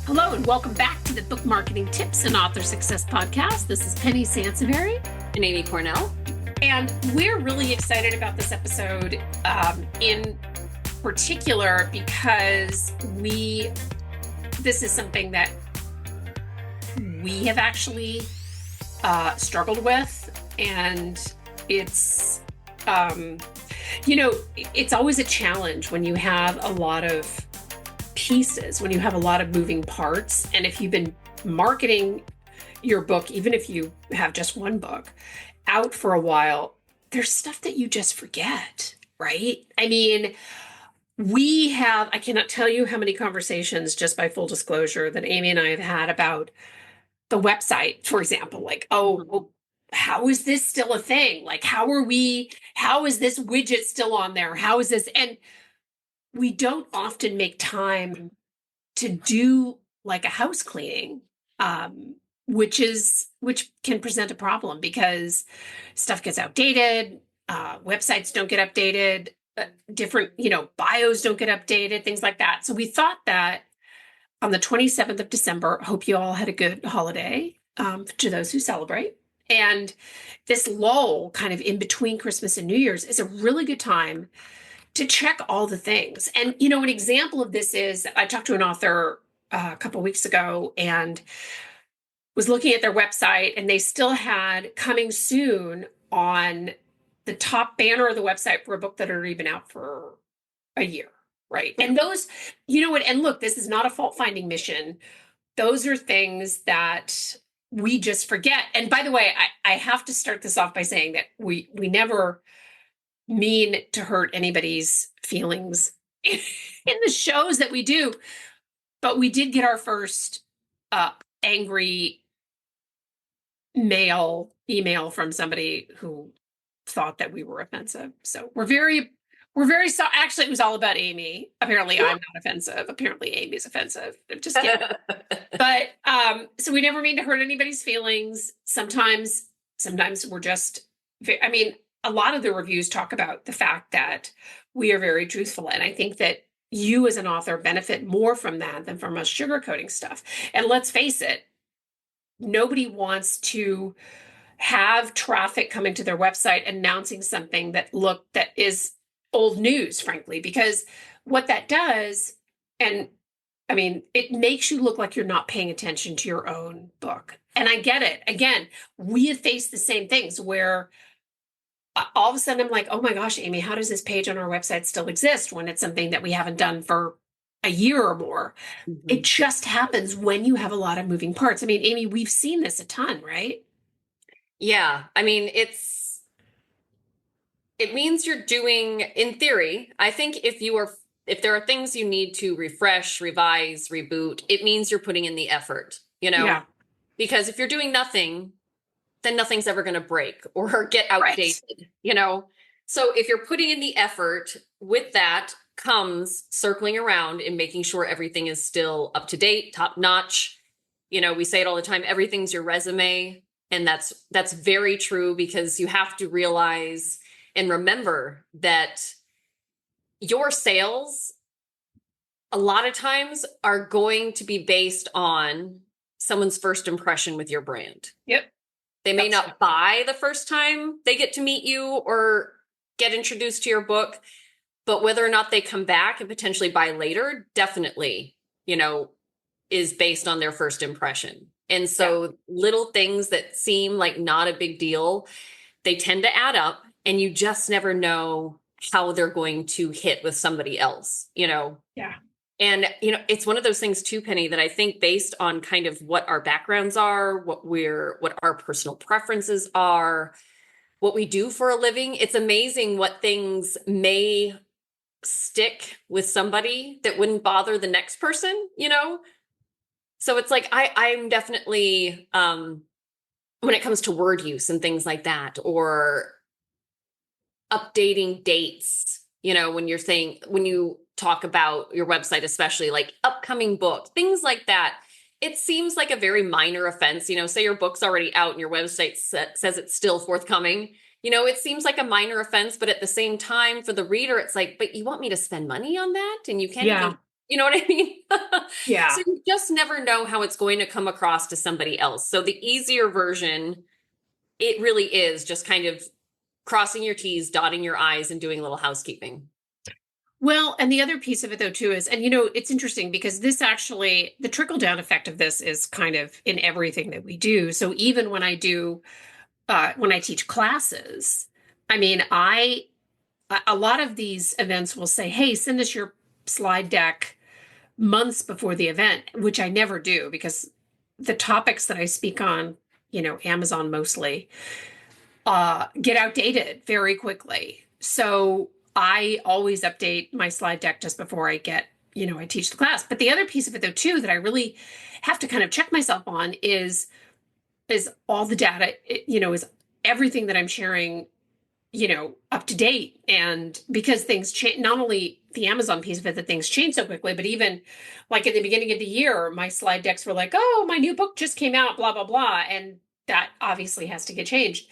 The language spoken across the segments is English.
Hello, and welcome back to the Book Marketing Tips and Author Success Podcast. This is Penny Sansevieri. And Amy Cornell. And we're really excited about this episode in particular because this is something that we have actually struggled with. And it's, it's always a challenge when you have a lot of pieces, when you have a lot of moving parts. And if you've been marketing your book, even if you have just one book out for a while, there's stuff that you just forget, right? I mean, I cannot tell you how many conversations, just by full disclosure, that Amy and I have had about the website, for example, like, well, how is this still a thing? Like, how is this widget still on there? How is this? And we don't often make time to do like a house cleaning, which can present a problem because stuff gets outdated, websites don't get updated, different, bios don't get updated, things like that. So we thought that on the 27th of December, hope you all had a good holiday, to those who celebrate. And this lull kind of in between Christmas and New Year's is a really good time to check all the things. And, an example of this is I talked to an author a couple of weeks ago and was looking at their website, and they still had coming soon on the top banner of the website for a book that had already been out for a year, right? And those, and look, this is not a fault-finding mission. Those are things that we just forget. And by the way, I have to start this off by saying that we never mean to hurt anybody's feelings in the shows that we do. But we did get our first angry email from somebody who thought that we were offensive. So we're very sorry. Actually, it was all about Amy. Apparently I'm not offensive. Apparently Amy's offensive. I'm just kidding. But so we never mean to hurt anybody's feelings. Sometimes we're just, a lot of the reviews talk about the fact that we are very truthful. And I think that you as an author benefit more from that than from us sugarcoating stuff. And let's face it, nobody wants to have traffic coming to their website announcing something that is old news, frankly, because what that does, it makes you look like you're not paying attention to your own book. And I get it. Again, we have faced the same things where all of a sudden I'm like, oh my gosh, Amy, how does this page on our website still exist when it's something that we haven't done for a year or more? Mm-hmm. It just happens when you have a lot of moving parts. Amy, we've seen this a ton, right? Yeah. It means you're doing, in theory, I think if there are things you need to refresh, revise, reboot, it means you're putting in the effort, Yeah. Because if you're doing nothing, then nothing's ever going to break or get outdated, right. So if you're putting in the effort, with that comes circling around and making sure everything is still up to date, top notch. We say it all the time, everything's your resume. And that's very true, because you have to realize and remember that your sales a lot of times are going to be based on someone's first impression with your brand. Yep. They may not buy the first time they get to meet you or get introduced to your book, but whether or not they come back and potentially buy later, definitely, is based on their first impression. And so little things that seem like not a big deal, they tend to add up, and you just never know how they're going to hit with somebody else, Yeah. And, it's one of those things too, Penny, that I think based on kind of what our backgrounds are, what our personal preferences are, what we do for a living, it's amazing what things may stick with somebody that wouldn't bother the next person, So it's like, I'm definitely, when it comes to word use and things like that, or updating dates, when you talk about your website, especially like upcoming books, things like that, it seems like a very minor offense. Say your book's already out and your website says it's still forthcoming. It seems like a minor offense, but at the same time for the reader, it's like, but you want me to spend money on that? And you can't even You know what I mean? Yeah. So you just never know how it's going to come across to somebody else. So the easier version, it really is just kind of crossing your T's, dotting your I's, and doing a little housekeeping. Well, and the other piece of it though too is, and it's interesting because this actually, the trickle down effect of this is kind of in everything that we do. So even when I teach classes, I mean, a lot of these events will say, "Hey, send us your slide deck months before the event," which I never do because the topics that I speak on, Amazon mostly, get outdated very quickly. So I always update my slide deck just before I teach the class. But the other piece of it though too that I really have to kind of check myself on is all the data, is everything that I'm sharing, up to date. And because things change, not only the Amazon piece of it, that things change so quickly, but even like at the beginning of the year, my slide decks were like, oh, my new book just came out, blah, blah, blah. And that obviously has to get changed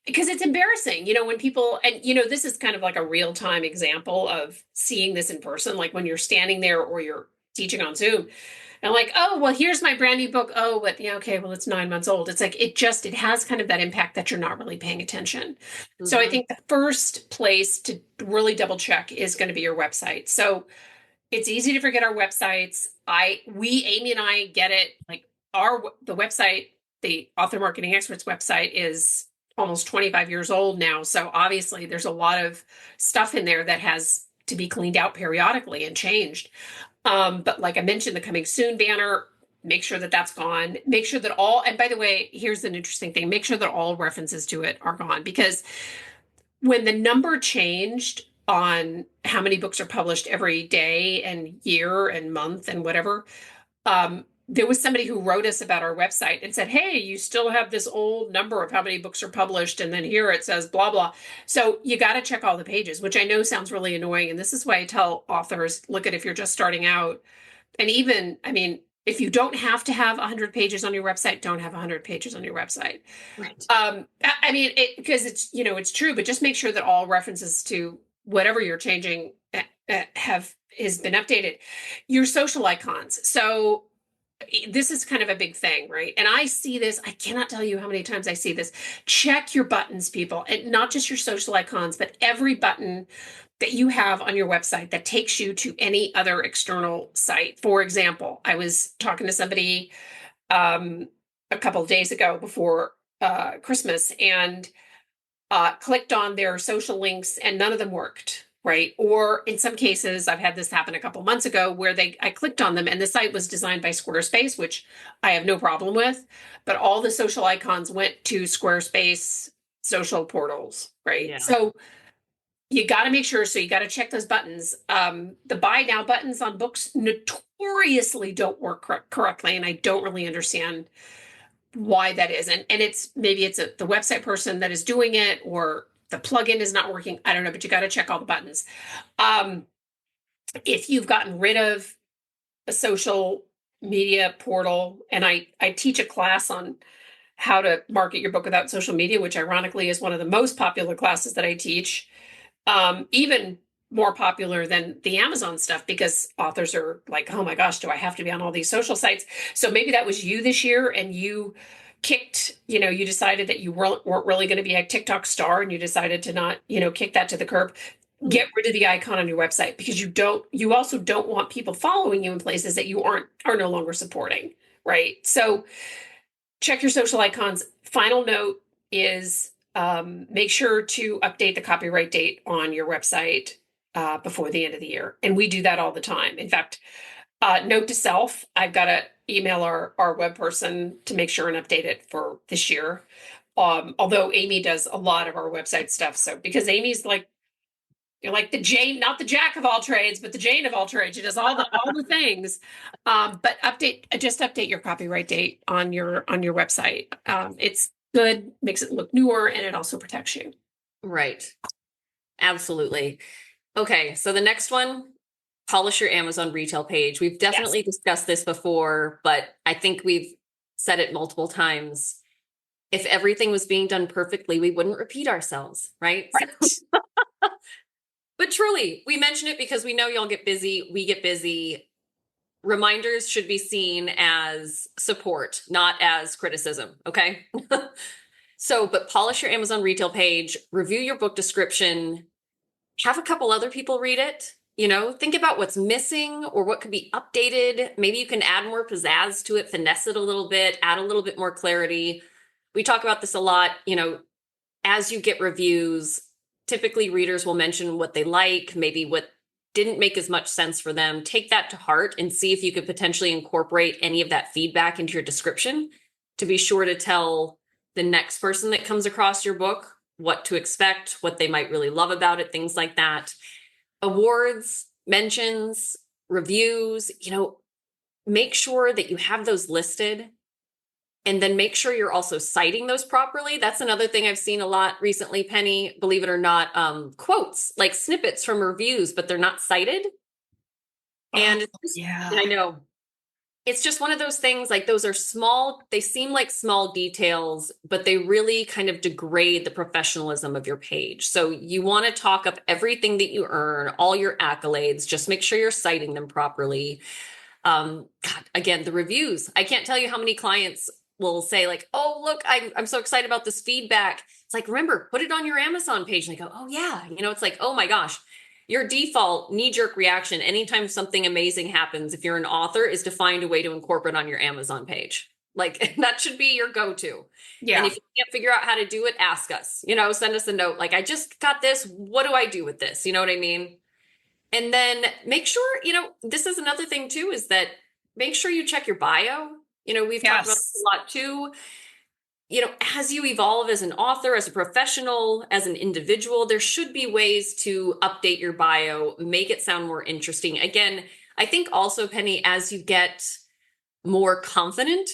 because it's embarrassing, when people, and, this is kind of like a real time example of seeing this in person, like when you're standing there or you're teaching on Zoom and like, oh, well, here's my brand new book. Oh, but yeah, okay, well, it's 9 months old. It's like it has kind of that impact that you're not really paying attention. So I Hmm. think the first place to really double check is going to be your website. So it's easy to forget our websites. Amy and I get it. Like the website, the Author Marketing Experts website is almost 25 years old now. So obviously there's a lot of stuff in there that has to be cleaned out periodically and changed. But like I mentioned, the coming soon banner, make sure that that's gone. Make sure that and by the way, here's an interesting thing, make sure that all references to it are gone because when the number changed on how many books are published every day and year and month and whatever, there was somebody who wrote us about our website and said, hey, you still have this old number of how many books are published. And then here it says blah, blah. So you got to check all the pages, which I know sounds really annoying. And this is why I tell authors, look at if you're just starting out. And even, I mean, if you don't have to have 100 pages on your website, don't have 100 pages on your website. Right. I mean, because it's true, but just make sure that all references to whatever you're changing has been updated. Your social icons. So this is kind of a big thing, right? And I see this, I cannot tell you how many times I see this. Check your buttons, people, and not just your social icons, but every button that you have on your website that takes you to any other external site. For example, I was talking to somebody a couple of days ago before Christmas and clicked on their social links and none of them worked, right? Or in some cases, I've had this happen a couple months ago where I clicked on them and the site was designed by Squarespace, which I have no problem with, but all the social icons went to Squarespace social portals, right? Yeah. So you got to make sure. So you got to check those buttons. The buy now buttons on books notoriously don't work correctly, and I don't really understand why that is. And it's maybe it's the website person that is doing it, or the plugin is not working. I don't know, but you got to check all the buttons. Um, if you've gotten rid of a social media portal, and I teach a class on how to market your book without social media, which ironically is one of the most popular classes that I teach, even more popular than the Amazon stuff because authors are like, oh my gosh, do I have to be on all these social sites? So maybe that was you this year and you you decided that you weren't really going to be a TikTok star and you decided to not, kick that to the curb. Get rid of the icon on your website because you also don't want people following you in places that you are no longer supporting, right? So check your social icons. Final note is make sure to update the copyright date on your website before the end of the year. And we do that all the time. In fact, note to self, I've got to email our web person to make sure and update it for this year. Although Amy does a lot of our website stuff. So because Amy's like, you're like the Jane, not the Jack of all trades, but the Jane of all trades. She does all the things. But just update your copyright date on your website. It's good, makes it look newer, and it also protects you. Right. Absolutely. Okay. So the next one, polish your Amazon retail page. We've definitely discussed this before, but I think we've said it multiple times. If everything was being done perfectly, we wouldn't repeat ourselves, right? Right. But truly, we mention it because we know y'all get busy. We get busy. reminders should be seen as support, not as criticism. Okay. So, but polish your Amazon retail page, review your book description, have a couple other people read it. Think about what's missing or what could be updated. Maybe you can add more pizzazz to it, finesse it a little bit, add a little bit more clarity. We talk about this a lot. As you get reviews, typically readers will mention what they like, maybe what didn't make as much sense for them. Take that to heart and see if you could potentially incorporate any of that feedback into your description to be sure to tell the next person that comes across your book what to expect, what they might really love about it, things like that. Awards, mentions, reviews, make sure that you have those listed, and then make sure you're also citing those properly. That's another thing I've seen a lot recently, Penny, believe it or not, quotes, like snippets from reviews, but they're not cited. And yeah, I know it's just one of those things, like those are small, they seem like small details, but they really kind of degrade the professionalism of your page. So you want to talk up everything that you earn, all your accolades, just make sure you're citing them properly. God, again, the reviews, I can't tell you how many clients will say like, oh, look, I'm so excited about this feedback. It's like, remember, put it on your Amazon page. And they go, oh yeah. It's like, oh my gosh, your default knee-jerk reaction anytime something amazing happens, if you're an author, is to find a way to incorporate on your Amazon page. Like that should be your go-to. yeah. And if you can't figure out how to do it, ask us, send us a note. Like, I just got this. What do I do with this? You know what I mean? And then make sure, this is another thing too, is that make sure you check your bio. We've talked about this a lot too. As you evolve as an author, as a professional, as an individual, there should be ways to update your bio, make it sound more interesting. Again, I think also, Penny, as you get more confident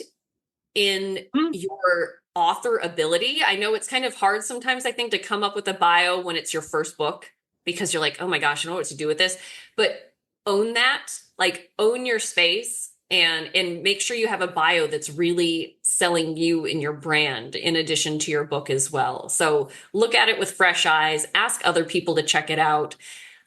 in your author ability, I know it's kind of hard sometimes, I think, to come up with a bio when it's your first book, because you're like, oh my gosh, I don't know what to do with this. But own that, like own your space, and make sure you have a bio that's really selling you and your brand in addition to your book as well. So look at it with fresh eyes, ask other people to check it out.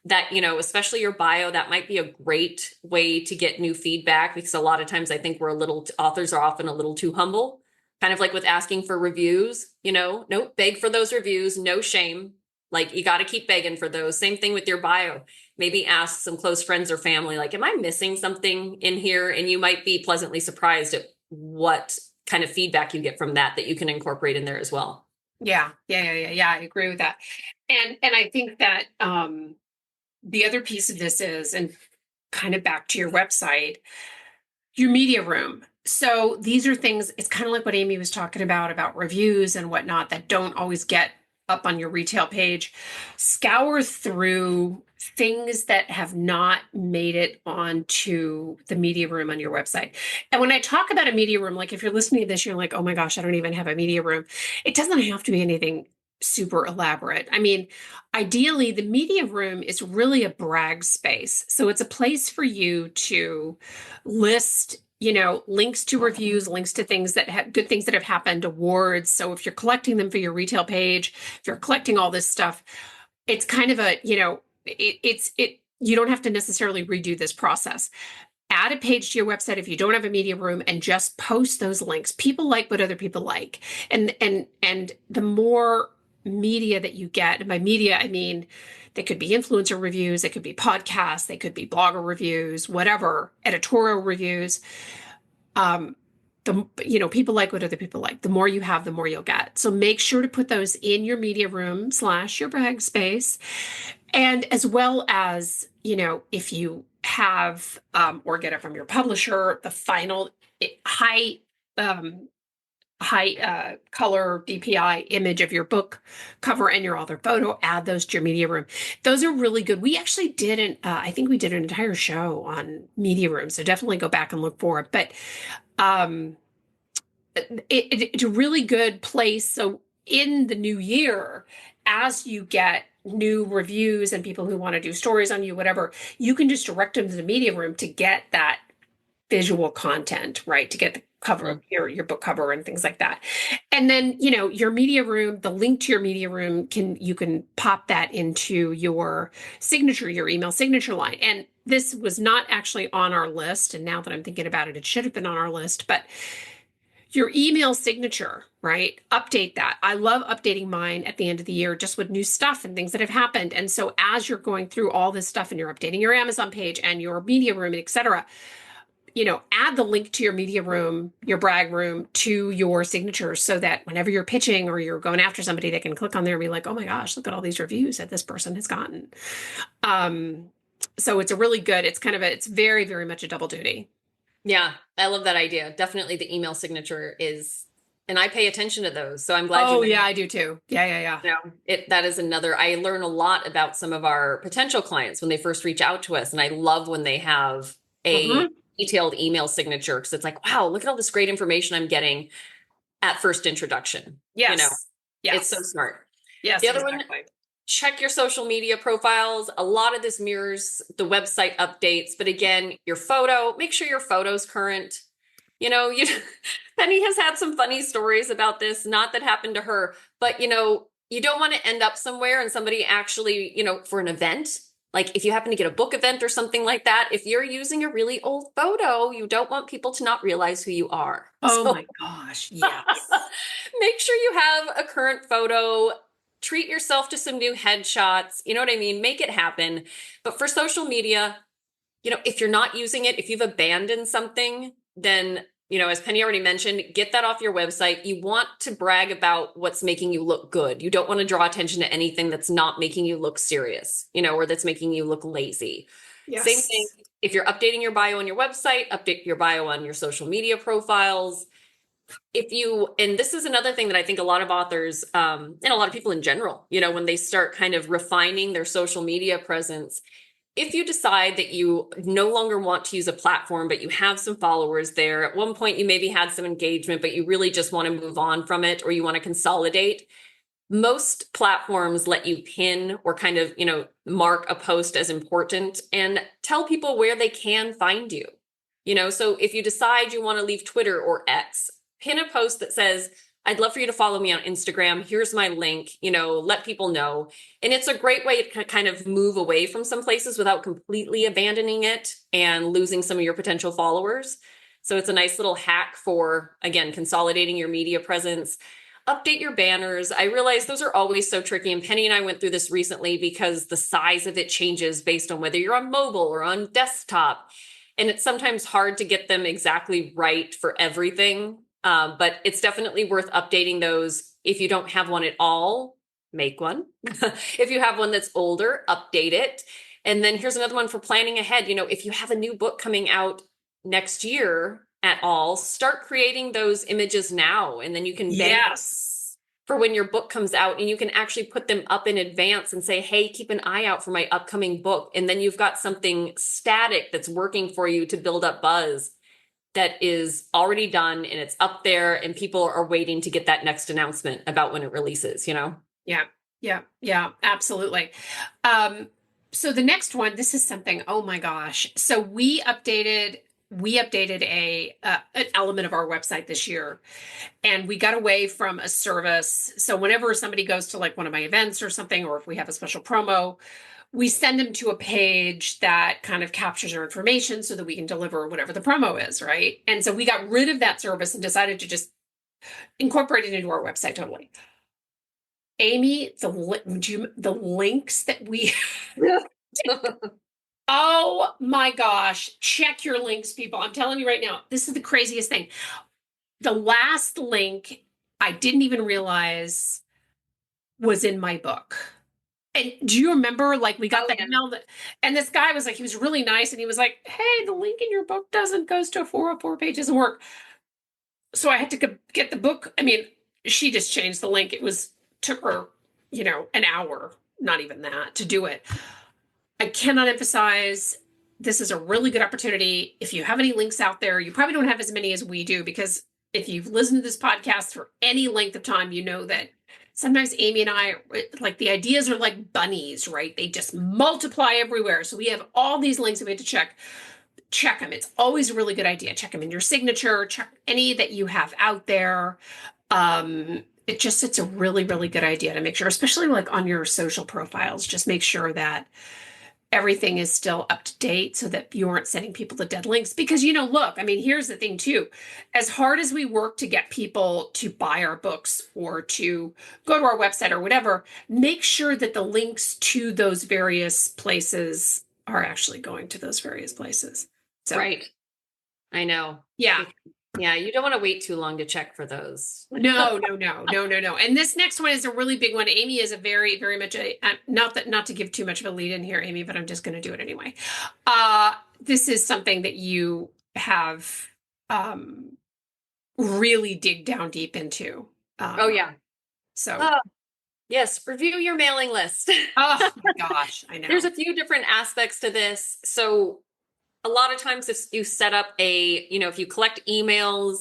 That, especially your bio, that might be a great way to get new feedback, because a lot of times I think authors are often a little too humble, kind of like with asking for reviews, no, beg for those reviews, no shame. Like, you got to keep begging for those. Same thing with your bio. Maybe ask some close friends or family, like, am I missing something in here? And you might be pleasantly surprised at what kind of feedback you get from that you can incorporate in there as well. Yeah. I agree with that. And I think that the other piece of this is, and kind of back to your website, your media room. So these are things, it's kind of like what Amy was talking about reviews and whatnot that don't always get up on your retail page. Scour through things that have not made it onto the media room on your website. And when I talk about a media room, like if you're listening to this, you're like, oh my gosh, I don't even have a media room. It doesn't have to be anything super elaborate. I mean, ideally, the media room is really a brag space. So it's a place for you to list links to reviews, links to things that have good things that have happened, awards. So if you're collecting them for your retail page, if you're collecting all this stuff, it's kind of a, you don't have to necessarily redo this process. Add a page to your website if you don't have a media room and just post those links. People like what other people like. And the more media that you get, and by media, I mean, they could be influencer reviews, it could be podcasts, they could be blogger reviews, whatever, editorial reviews. People like what other people like. The more you have, the more you'll get. So make sure to put those in your media room / your brag space. And as well as, if you have, or get it from your publisher, the final high color DPI image of your book cover and your author photo, add those to your media room. Those are really good. We actually I think we did an entire show on media room, so definitely go back and look for it. But it's a really good place. So in the new year, as you get new reviews and people who want to do stories on you, whatever, you can just direct them to the media room to get that visual content, right? To get the cover, your book cover and things like that. And then, your media room, the link to your media room you can pop that into your signature, your email signature line. And this was not actually on our list. And now that I'm thinking about it, it should have been on our list, but your email signature, right? Update that. I love updating mine at the end of the year just with new stuff and things that have happened. And so as you're going through all this stuff and you're updating your Amazon page and your media room, et cetera, add the link to your media room, your brag room to your signature so that whenever you're pitching or you're going after somebody, they can click on there and be like, oh my gosh, look at all these reviews that this person has gotten. So it's a really good, it's very, very much a double duty. Yeah, I love that idea. Definitely the email signature is, and I pay attention to those. So I'm glad. Oh, yeah, I do too. Yeah. That is another, I learn a lot about some of our potential clients when they first reach out to us. And I love when they have a detailed email signature because it's like, wow, look at all this great information I'm getting at first introduction. Yes. It's so smart. Yes. The other one, check your social media profiles. A lot of this mirrors the website updates, but again, your photo, make sure your photo's current. Penny has had some funny stories about this, not that happened to her, but you don't want to end up somewhere and somebody actually, for an event, like if you happen to get a book event or something like that, if you're using a really old photo, you don't want people to not realize who you are. Oh my gosh, yes. Make sure you have a current photo. Treat yourself to some new headshots. You know what I mean? Make it happen. But for social media, if you're not using it, if you've abandoned something, then, as Penny already mentioned, get that off your website. You want to brag about what's making you look good. You don't want to draw attention to anything that's not making you look serious, or that's making you look lazy. Yes. Same thing. If you're updating your bio on your website, update your bio on your social media profiles. And this is another thing that I think a lot of authors, and a lot of people in general, when they start kind of refining their social media presence, if you decide that you no longer want to use a platform, but you have some followers there, at one point you maybe had some engagement, but you really just want to move on from it, or you want to consolidate, most platforms let you pin or kind of, mark a post as important and tell people where they can find you. So if you decide you want to leave Twitter or X, pin a post that says, I'd love for you to follow me on Instagram. Here's my link, let people know. And it's a great way to kind of move away from some places without completely abandoning it and losing some of your potential followers. So it's a nice little hack for, again, consolidating your media presence. Update your banners. I realize those are always so tricky. And Penny and I went through this recently because the size of it changes based on whether you're on mobile or on desktop. And it's sometimes hard to get them exactly right for everything. But it's definitely worth updating those. If you don't have one at all, make one. If you have one that's older, update it. And then here's another one for planning ahead. If you have a new book coming out next year at all, start creating those images now. And then you can bank for when your book comes out, and you can actually put them up in advance and say, hey, keep an eye out for my upcoming book. And then you've got something static that's working for you to build up buzz that is already done and it's up there and people are waiting to get that next announcement about when it releases, Yeah, absolutely. So the next one, this is something, oh my gosh. So we updated an element of our website this year, and we got away from a service. So whenever somebody goes to like one of my events or something, or if we have a special promo, we send them to a page that kind of captures our information so that we can deliver whatever the promo is, right? And so we got rid of that service and decided to just incorporate it into our website totally. Amy, the links that we... Oh my gosh, check your links, people. I'm telling you right now, this is the craziest thing. The last link I didn't even realize was in my book. And do you remember, like, we got the email and this guy was like, he was really nice. And he was like, hey, the link in your book goes to a 404 page, doesn't work. So I had to get the book. I mean, she just changed the link. Took her, an hour, not even that, to do it. I cannot emphasize, this is a really good opportunity. If you have any links out there, you probably don't have as many as we do, because if you've listened to this podcast for any length of time, you know that sometimes Amy and I, like, the ideas are like bunnies, right? They just multiply everywhere. So we have all these links that we have to check. check them. It's always a really good idea. Check them in your signature, check any that you have out there. It's a really, really good idea to make sure, especially like on your social profiles, just make sure that everything is still up to date so that you aren't sending people to dead links. Because, look, I mean, here's the thing too. As hard as we work to get people to buy our books or to go to our website or whatever, make sure that the links to those various places are actually going to those various places. So, Right. I know. Yeah. Yeah, you don't want to wait too long to check for those. No. And this next one is a really big one. Amy is a very, very much not to give too much of a lead in here, Amy, but I'm just going to do it anyway. This is something that you have really dig down deep into. Oh yeah. So yes, review your mailing list. Oh my gosh, I know. There's a few different aspects to this. So a lot of times if you set up if you collect emails,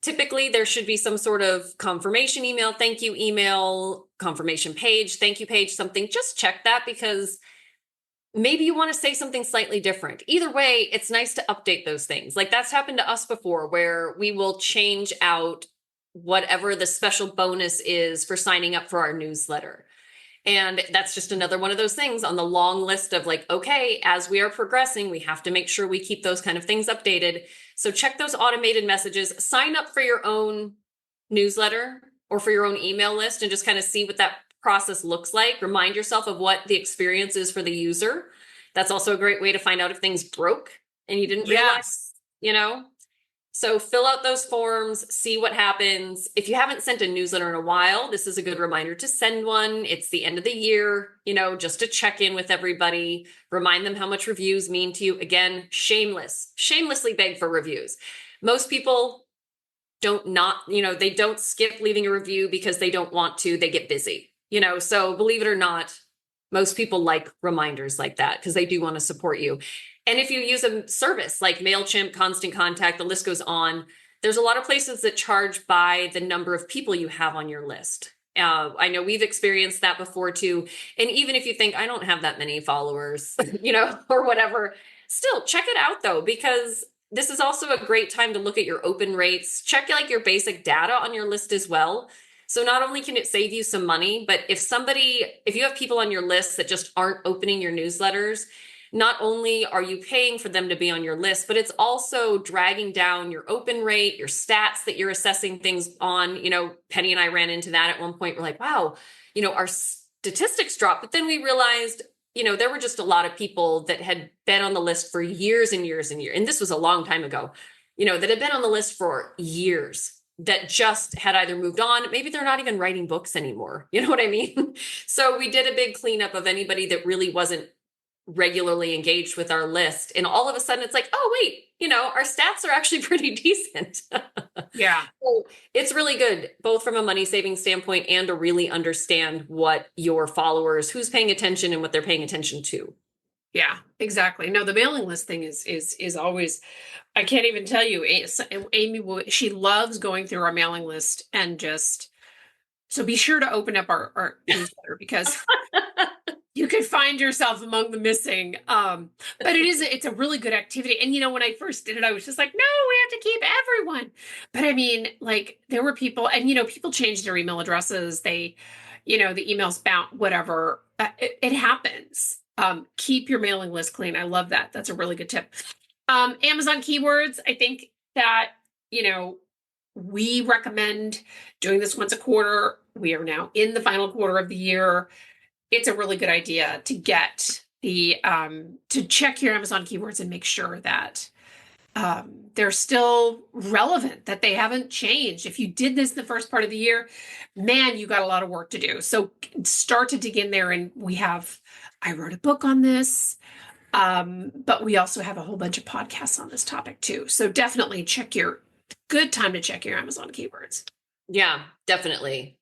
typically there should be some sort of confirmation email, thank you email, confirmation page, thank you page, something. Just check that because maybe you want to say something slightly different. Either way, it's nice to update those things. Like that's happened to us before where we will change out whatever the special bonus is for signing up for our newsletter. And that's just another one of those things on the long list of like, okay, as we are progressing, we have to make sure we keep those kind of things updated. So check those automated messages, sign up for your own newsletter or for your own email list and just kind of see what that process looks like. Remind yourself of what the experience is for the user. That's also a great way to find out if things broke and you didn't realize, So fill out those forms, see what happens. If you haven't sent a newsletter in a while, this is a good reminder to send one. It's the end of the year, just to check in with everybody, remind them how much reviews mean to you. Again, shamelessly beg for reviews. Most people they don't skip leaving a review because they don't want to, they get busy, so believe it or not, most people like reminders like that because they do want to support you. And if you use a service like MailChimp, Constant Contact, the list goes on, there's a lot of places that charge by the number of people you have on your list. I know we've experienced that before too. And even if you think, I don't have that many followers, or whatever, still check it out though, because this is also a great time to look at your open rates, check like your basic data on your list as well. So not only can it save you some money, but if you have people on your list that just aren't opening your newsletters, not only are you paying for them to be on your list, but it's also dragging down your open rate, your stats that you're assessing things on. Penny and I ran into that at one point. We're like, wow, our statistics dropped. But then we realized, there were just a lot of people that had been on the list for years and years and years. And this was a long time ago, that had been on the list for years that just had either moved on. Maybe they're not even writing books anymore. You know what I mean? So we did a big cleanup of anybody that really wasn't regularly engaged with our list. And all of a sudden it's like, oh, wait, our stats are actually pretty decent. Yeah. So it's really good, both from a money saving standpoint and to really understand what your followers, who's paying attention and what they're paying attention to. Yeah, exactly. No, the mailing list thing is always, I can't even tell you, Amy she loves going through our mailing list and so be sure to open up our newsletter because you could find yourself among the missing. But it's a really good activity. And when I first did it, I was just like, no, we have to keep everyone. But I mean, like there were people and people changed their email addresses. They, the emails bounce, whatever. It happens. Keep your mailing list clean. I love that. That's a really good tip. Amazon keywords. I think that, we recommend doing this once a quarter. We are now in the final quarter of the year. It's a really good idea to get to check your Amazon keywords and make sure that they're still relevant, that they haven't changed. If you did this the first part of the year, man, you got a lot of work to do. So start to dig in there. And I wrote a book on this, but we also have a whole bunch of podcasts on this topic too. So definitely good time to check your Amazon keywords. Yeah, definitely.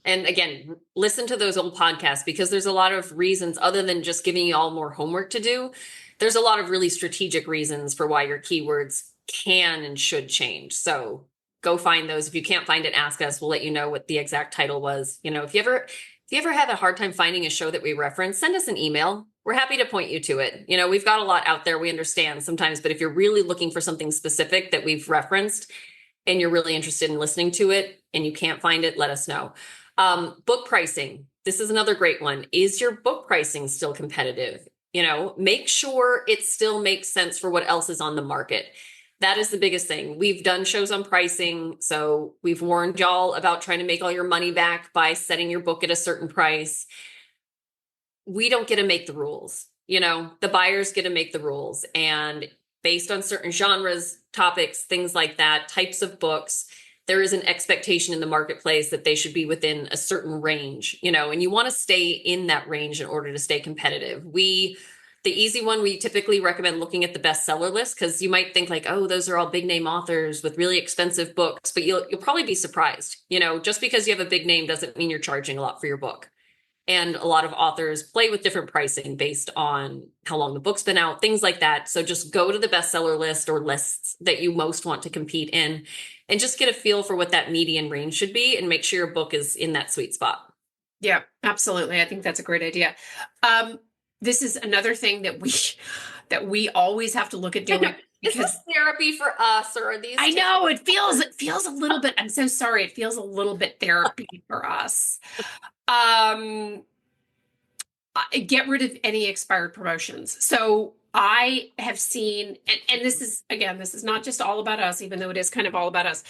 And again, listen to those old podcasts because there's a lot of reasons other than just giving you all more homework to do. There's a lot of really strategic reasons for why your keywords can and should change. So go find those. If you can't find it, ask us. We'll let you know what the exact title was. If you ever If you ever have a hard time finding a show that we reference, send us an email. We're happy to point you to it. You know, we've got a lot out there. We understand sometimes, but if you're really looking for something specific that we've referenced and you're really interested in listening to it and you can't find it, let us know. Book pricing. This is another great one. Is your book pricing still competitive? You know, make sure it still makes sense for what else is on the market. That is the biggest thing. We've done shows on pricing. So we've warned y'all about trying to make all your money back by setting your book at a certain price. We don't get to make the rules. You know, the buyers get to make the rules. And based on certain genres, topics, things like that, types of books, there is an expectation in the marketplace that they should be within a certain range, you know, and you want to stay in that range in order to stay competitive. The easy one, we typically recommend looking at the bestseller list because you might think like, oh, those are all big name authors with really expensive books, but you'll probably be surprised. You know, just because you have a big name doesn't mean you're charging a lot for your book. And a lot of authors play with different pricing based on how long the book's been out, things like that. So just go to the bestseller list or lists that you most want to compete in and just get a feel for what that median range should be and make sure your book is in that sweet spot. Yeah, absolutely. I think that's a great idea. This is another thing that we always have to look at doing Is this therapy for us, or are these? I know it feels a little bit, I'm so sorry. It feels a little bit therapy for us. Get rid of any expired promotions. So I have seen, and this is, again, this is not just all about us, even though it is kind of all about us.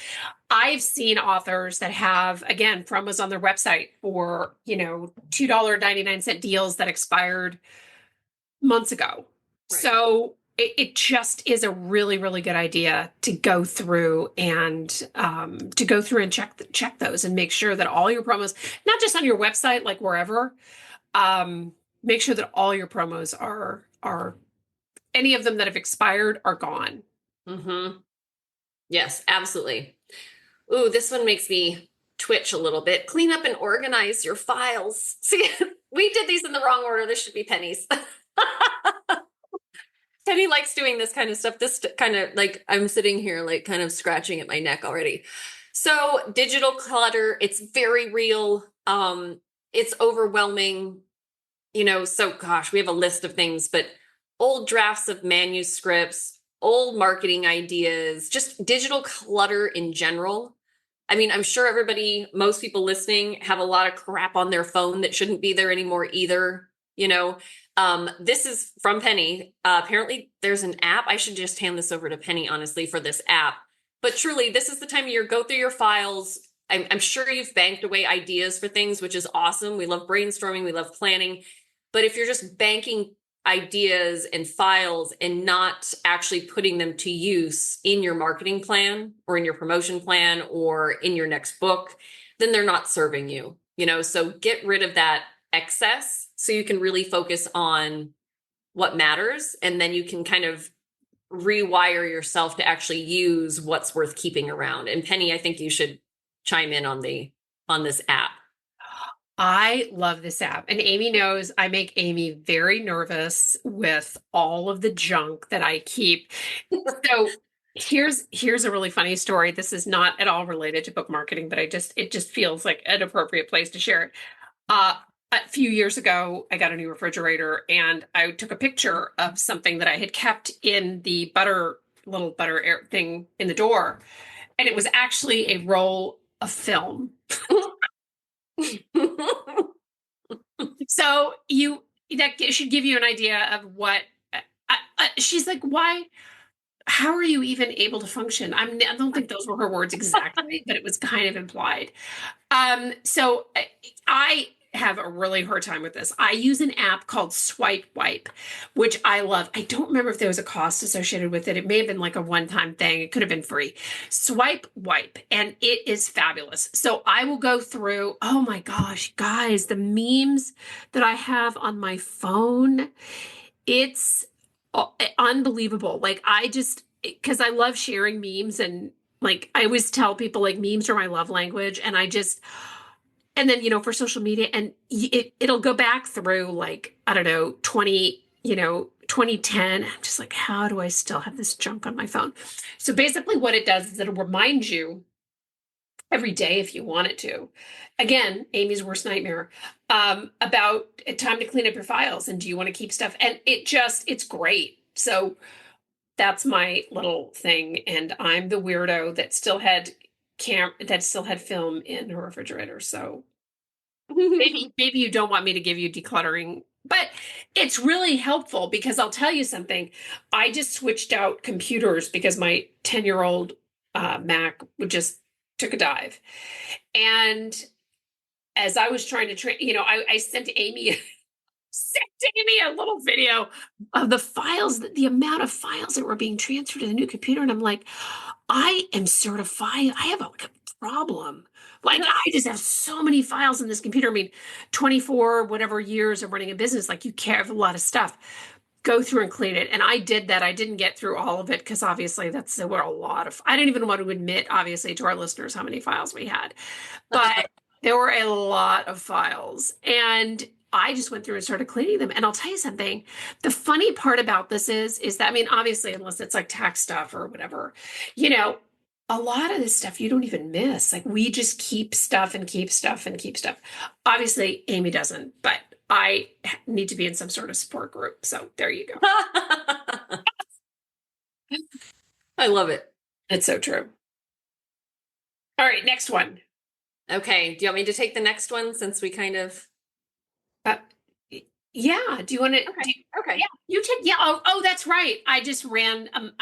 I've seen authors that have, again, promos on their website for, you know, $2.99 deals that expired months ago. Right. So it just is a really, really good idea to go through and check those and make sure that all your promos, not just on your website, like wherever, make sure that all your promos are any of them that have expired are gone. Mm-hmm. Yes, absolutely. Ooh, this one makes me twitch a little bit. Clean up and organize your files. See, we did these in the wrong order. This should be Penny's. Penny likes doing this kind of stuff. This kind of like, I'm sitting here like kind of scratching at my neck already. So digital clutter, it's very real. It's overwhelming, you know, so gosh, we have a list of things, but old drafts of manuscripts, old marketing ideas, just digital clutter in general. I mean, I'm sure most people listening have a lot of crap on their phone that shouldn't be there anymore either. You know, this is from Penny. Apparently there's an app. I should just hand this over to Penny, honestly, for this app. But truly, this is the time of year, go through your files. I'm sure you've banked away ideas for things, which is awesome. We love brainstorming. We love planning. But if you're just banking ideas and files and not actually putting them to use in your marketing plan or in your promotion plan or in your next book, then they're not serving you, you know, so get rid of that excess so you can really focus on what matters. And then you can kind of rewire yourself to actually use what's worth keeping around. And Penny, I think you should chime in on this app. I love this app. And Amy knows I make Amy very nervous with all of the junk that I keep. So here's a really funny story. This is not at all related to book marketing, but it just feels like an appropriate place to share it. A few years ago, I got a new refrigerator and I took a picture of something that I had kept in the little butter air thing in the door. And it was actually a roll of film. So that should give you an idea of what she's like. Why? How are you even able to function? I don't think those were her words exactly, but it was kind of implied. So I have a really hard time with this. I use an app called Swipe Wipe, which I love. I don't remember if there was a cost associated with it. It may have been like a one-time thing. It could have been free. Swipe Wipe, and it is fabulous. So I will go through, oh my gosh, guys, the memes that I have on my phone, it's unbelievable. Like because I love sharing memes, and like I always tell people like memes are my love language, and and then, you know, for social media, and it'll go back through like, I don't know, 2010. I'm just like, how do I still have this junk on my phone? So basically what it does is it'll remind you every day if you wanted to. Again, Amy's worst nightmare, about time to clean up your files and do you want to keep stuff? And it's great. So that's my little thing. And I'm the weirdo that still had film in her refrigerator. So maybe you don't want me to give you decluttering, but it's really helpful because I'll tell you something. I just switched out computers because my 10-year-old Mac would just took a dive. And as I was trying to train, I sent Amy a little video of the files, the amount of files that were being transferred to the new computer. And I'm like, I am certified. I have like a problem. Like I just have so many files in this computer. I mean, 24 whatever years of running a business, like you have a lot of stuff. Go through and clean it. And I did that. I didn't get through all of it because obviously there were a lot of, I didn't even want to admit, obviously, to our listeners how many files we had. But there were a lot of files. And I just went through and started cleaning them. And I'll tell you something. The funny part about this is that, I mean, obviously, unless it's like tax stuff or whatever, a lot of this stuff you don't even miss. Like we just keep stuff and keep stuff and keep stuff. Obviously, Amy doesn't, but I need to be in some sort of support group. So there you go. I love it. It's so true. All right, next one. Okay. Do you want me to take the next one since we kind of... Yeah. Do you want to? Okay. Yeah, you take. Yeah. Oh, that's right. I just ran. Well,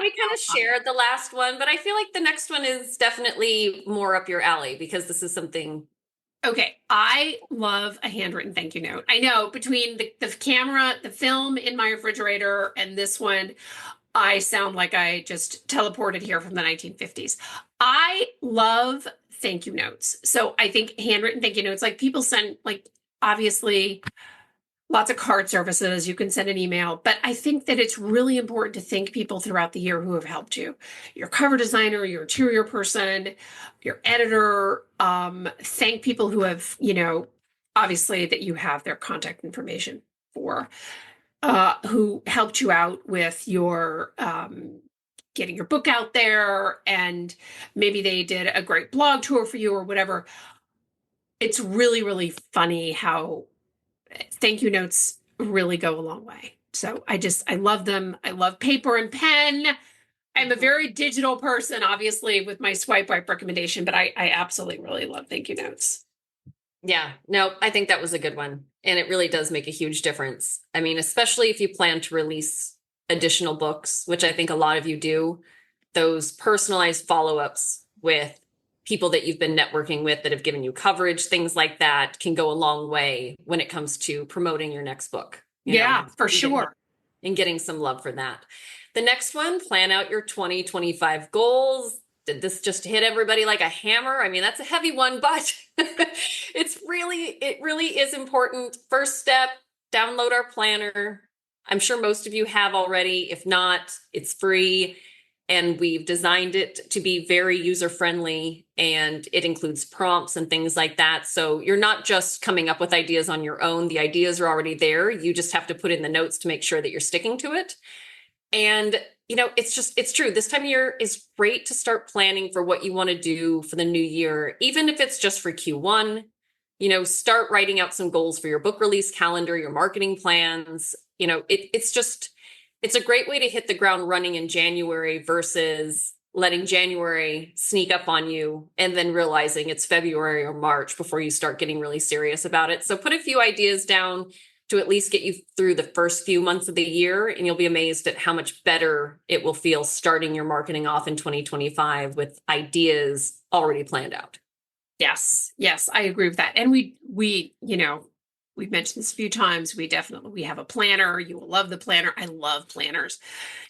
we kind of shared the last one, but I feel like the next one is definitely more up your alley because this is something. Okay. I love a handwritten thank you note. I know between the camera, the film in my refrigerator, and this one, I sound like I just teleported here from the 1950s. I love thank you notes. So I think handwritten thank you notes, like people send, like, obviously, lots of card services. You can send an email, but I think that it's really important to thank people throughout the year who have helped you. Your cover designer, your interior person, your editor. Thank people who have, obviously that you have their contact information for, who helped you out with your getting your book out there, and maybe they did a great blog tour for you or whatever. It's really, really funny how thank you notes really go a long way. So I love them. I love paper and pen. I'm a very digital person, obviously, with my swipe wipe recommendation, but I absolutely really love thank you notes. Yeah, no, I think that was a good one. And it really does make a huge difference. I mean, especially if you plan to release additional books, which I think a lot of you do, those personalized follow-ups with people that you've been networking with that have given you coverage, things like that can go a long way when it comes to promoting your next book. For sure. And getting some love for that. The next one, plan out your 2025 goals. Did this just hit everybody like a hammer? I mean, that's a heavy one, but it really is important. First step, download our planner. I'm sure most of you have already. If not, it's free. And we've designed it to be very user-friendly, and it includes prompts and things like that. So you're not just coming up with ideas on your own. The ideas are already there. You just have to put in the notes to make sure that you're sticking to it. And, it's true. This time of year is great to start planning for what you want to do for the new year, even if it's just for Q1. Start writing out some goals for your book release calendar, your marketing plans. It's a great way to hit the ground running in January versus letting January sneak up on you and then realizing it's February or March before you start getting really serious about it. So put a few ideas down to at least get you through the first few months of the year, and you'll be amazed at how much better it will feel starting your marketing off in 2025 with ideas already planned out. Yes, I agree with that. And we've mentioned this a few times. We have a planner. You will love the planner. I love planners.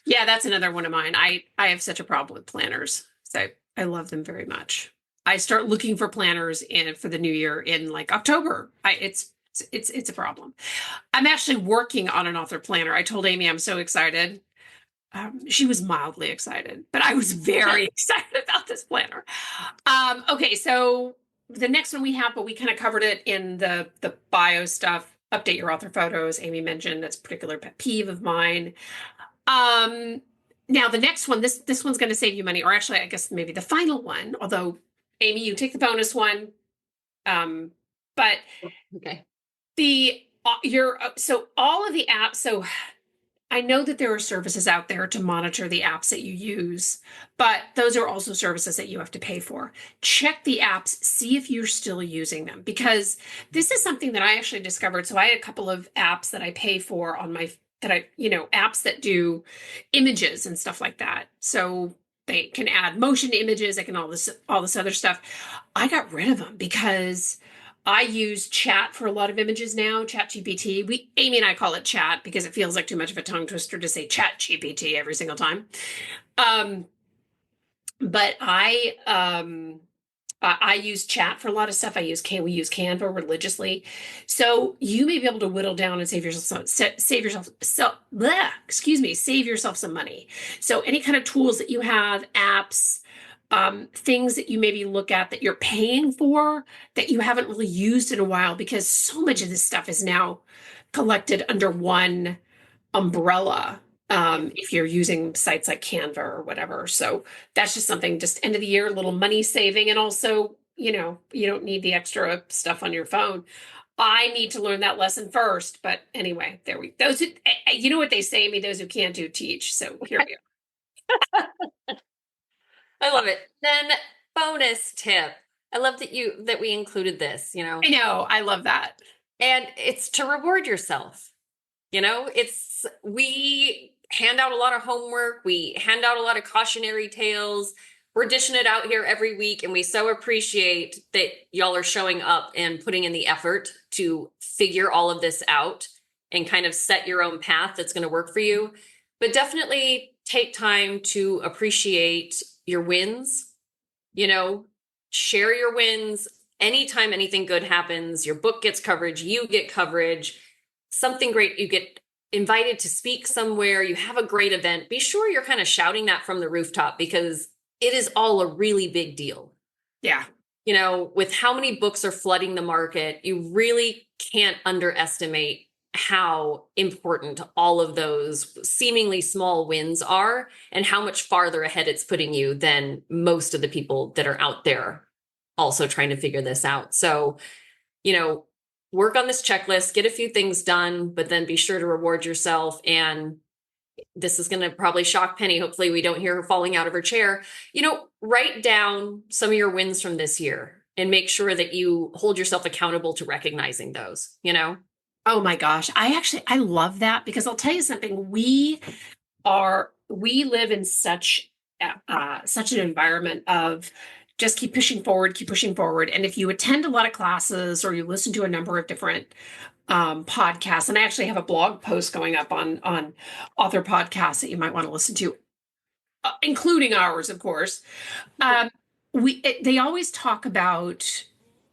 Yeah, that's another one of mine. I have such a problem with planners. So I love them very much. I start looking for planners for the new year in like October. It's a problem. I'm actually working on an author planner. I told Amy I'm so excited. She was mildly excited, but I was very excited about this planner. Okay, so the next one we have, but we kind of covered it in the bio stuff. Update your author photos. Amy mentioned that's a particular pet peeve of mine. Now the next one, this one's going to save you money, or actually, I guess maybe the final one, although Amy, you take the bonus one. But Okay. the your so all of the apps. So I know that there are services out there to monitor the apps that you use, but those are also services that you have to pay for. Check the apps, see if you're still using them, because this is something that I actually discovered. So I had a couple of apps that I pay for on my apps that do images and stuff like that. So they can add motion images, they can all this other stuff. I got rid of them because I use chat for a lot of images now, chat GPT. Amy and I call it chat because it feels like too much of a tongue twister to say chat GPT every single time. But I use chat for a lot of stuff. We use Canva religiously. So you may be able to whittle down and save yourself some money. So any kind of tools that you have, apps, things that you maybe look at that you're paying for that you haven't really used in a while, because so much of this stuff is now collected under one umbrella. If you're using sites like Canva or whatever. So that's just something, just end of the year, a little money saving. And also, you don't need the extra stuff on your phone. I need to learn that lesson first. But anyway, you know what they say, Amy, those who can't do teach. So here we are. I love it. Then bonus tip. I love that we included this, I know. I love that. And it's to reward yourself. We hand out a lot of homework. We hand out a lot of cautionary tales. We're dishing it out here every week. And we so appreciate that y'all are showing up and putting in the effort to figure all of this out and kind of set your own path that's going to work for you. But definitely take time to appreciate your wins, share your wins. Anytime anything good happens, your book gets coverage, you get coverage, something great, you get invited to speak somewhere, you have a great event, be sure you're kind of shouting that from the rooftop, because it is all a really big deal. Yeah. With how many books are flooding the market, you really can't underestimate how important all of those seemingly small wins are and how much farther ahead it's putting you than most of the people that are out there also trying to figure this out. So, work on this checklist, get a few things done, but then be sure to reward yourself. And this is going to probably shock Penny. Hopefully we don't hear her falling out of her chair. Write down some of your wins from this year and make sure that you hold yourself accountable to recognizing those, Oh my gosh. I love that, because I'll tell you something. We live in such an environment of just keep pushing forward. And if you attend a lot of classes or you listen to a number of different podcasts, and I actually have a blog post going up on author podcasts that you might want to listen to, including ours, of course. They always talk about,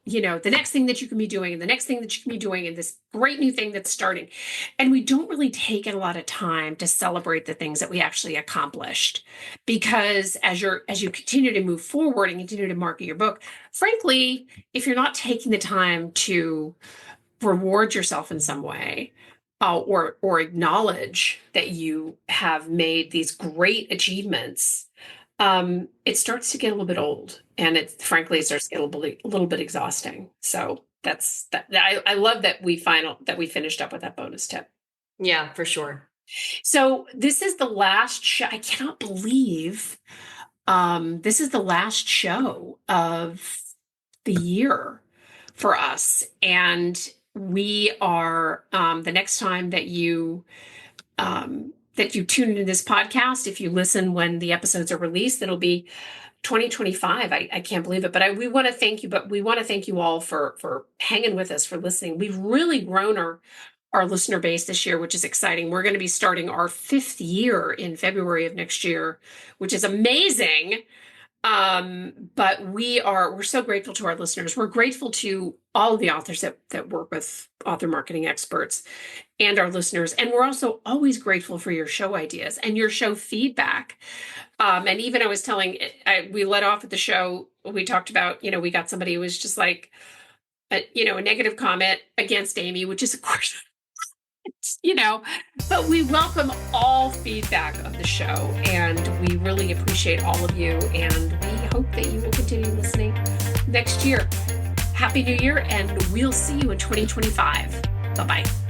the next thing that you can be doing and the next thing that you can be doing and this great new thing that's starting. And we don't really take a lot of time to celebrate the things that we actually accomplished, because as you continue to move forward and continue to market your book, frankly, if you're not taking the time to reward yourself in some way, or acknowledge that you have made these great achievements, it starts to get a little bit old, and it starts to get a little bit exhausting. So that's that. I love that we finished up with that bonus tip. Yeah, for sure. So this is the last show. I cannot believe this is the last show of the year for us, and we are the next time that you tune into this podcast, if you listen when the episodes are released, it'll be 2025. I can't believe it, but we want to thank you all for hanging with us, for listening. We've really grown our listener base this year, which is exciting. We're going to be starting our 5th year in February of next year, which is amazing. But we're so grateful to our listeners. We're grateful to all of the authors that work with author marketing experts and our listeners. And we're also always grateful for your show ideas and your show feedback. And even I was telling, we let off at the show, we talked about, we got somebody who was just like, a negative comment against Amy, which is of course, but we welcome all feedback of the show, and we really appreciate all of you, and we hope that you will continue listening next year. Happy New Year, and we'll see you in 2025. Bye-bye.